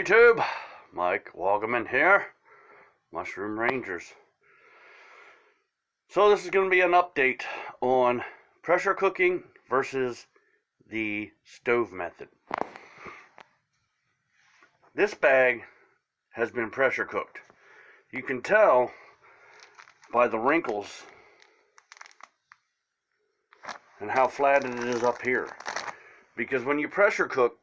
YouTube, Mike Woggeman here, Mushroom Rangers. So this is going to be an update on pressure cooking versus the stove method. This bag has been pressure cooked. You can tell by the wrinkles and how flat it is up here. Because when you pressure cook,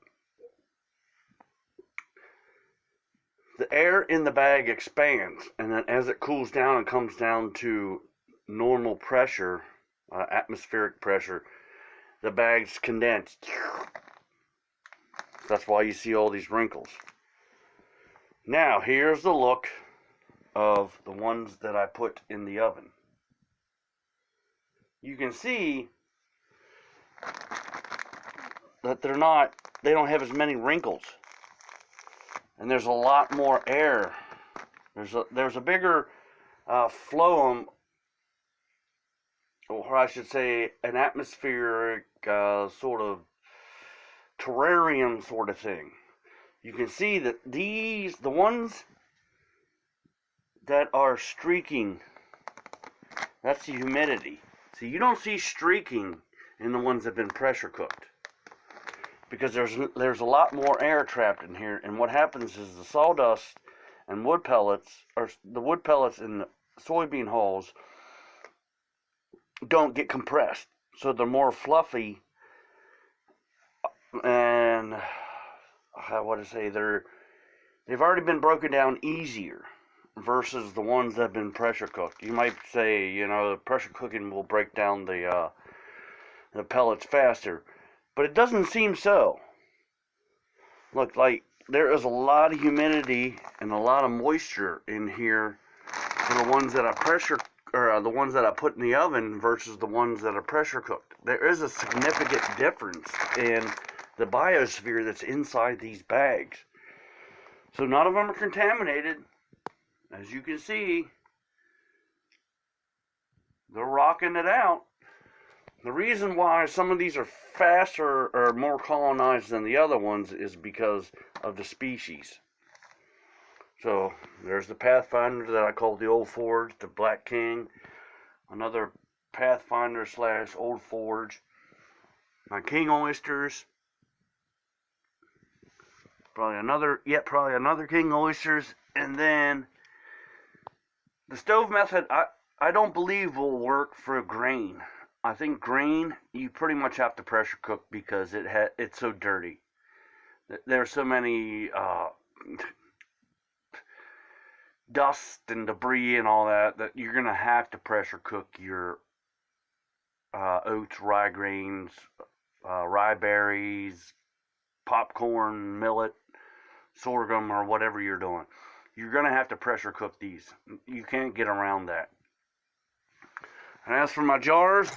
the air in the bag expands, and then as it cools down and comes down to normal pressure, atmospheric pressure, the bag's condensed. That's why you see all these wrinkles. Now, here's the look of the ones that I put in the oven. You can see that they don't have as many wrinkles. And there's a lot more air. There's a bigger phloem, or I should say an atmospheric sort of terrarium sort of thing. You can see that the ones that are streaking, that's the humidity. See, you don't see streaking in the ones that have been pressure cooked, because there's a lot more air trapped in here, and what happens is the sawdust and wood pellets, or the wood pellets in the soybean hulls, don't get compressed, so they're more fluffy, and they've already been broken down easier versus the ones that have been pressure cooked. You might say, the pressure cooking will break down the pellets faster. But it doesn't seem so. Look, like there is a lot of humidity and a lot of moisture in here for the ones that the ones that I put in the oven versus the ones that are pressure cooked. There is a significant difference in the biosphere that's inside these bags. So none of them are contaminated. As you can see, they're rocking it out. The reason why some of these are faster or more colonized than the other ones is because of the species. So there's the Pathfinder that I call the Old Forge, the Black King, another Pathfinder / Old Forge, my King Oysters, probably another King Oysters, and then the stove method I don't believe will work for grain. I think grain, you pretty much have to pressure cook because it's so dirty. There's so many dust and debris and all that you're going to have to pressure cook your oats, rye grains, rye berries, popcorn, millet, sorghum, or whatever you're doing. You're going to have to pressure cook these. You can't get around that. And as for my jars,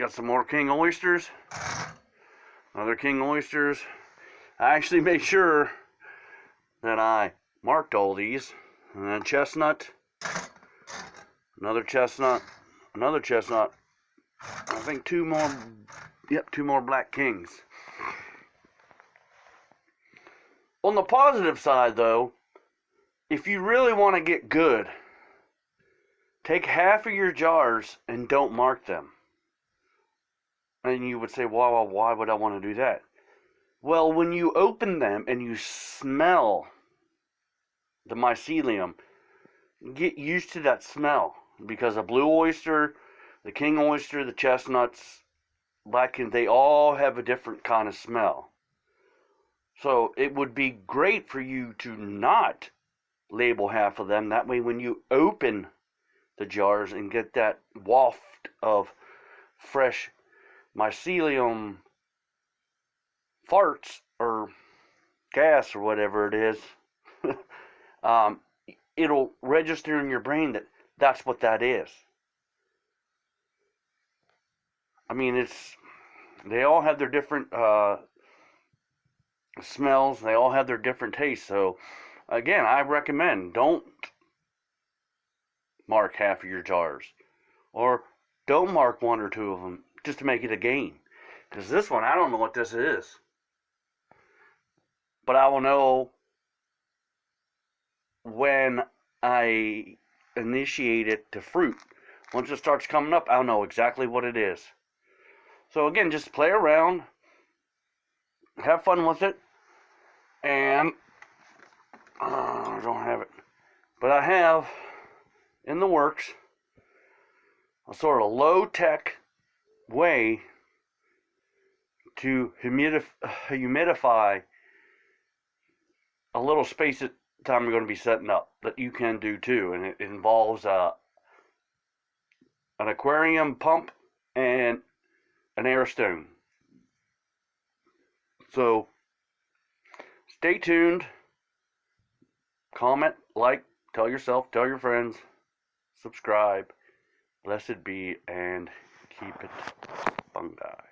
got some more King Oysters. Other King Oysters. I actually made sure that I marked all these. And then chestnut. Another chestnut. Another chestnut. I think two more Black Kings. On the positive side, though, if you really want to get good, take half of your jars and don't mark them. And you would say, well, why would I want to do that? Well, when you open them and you smell the mycelium, get used to that smell. Because a blue oyster, the King Oyster, the chestnuts, Black King, they all have a different kind of smell. So it would be great for you to not label half of them. That way when you open the jars and get that waft of fresh mycelium farts or gas or whatever it is, it'll register in your brain that that's what that is. I mean, they all have their different smells. They all have their different tastes. So again, I recommend don't mark half of your jars, or don't mark one or two of them just to make it a game. Because this one, I don't know what this is. but I will know when I initiate it to fruit. Once it starts coming up, I'll know exactly what it is. So again, just play around, have fun with it, and I don't have it, but I have in the works a sort of low-tech way to humidify a little space at time we're going to be setting up that you can do too, and it involves an aquarium pump and an air stone. So stay tuned, comment, like, tell yourself, tell your friends, subscribe. Blessed be, and keep it fungi.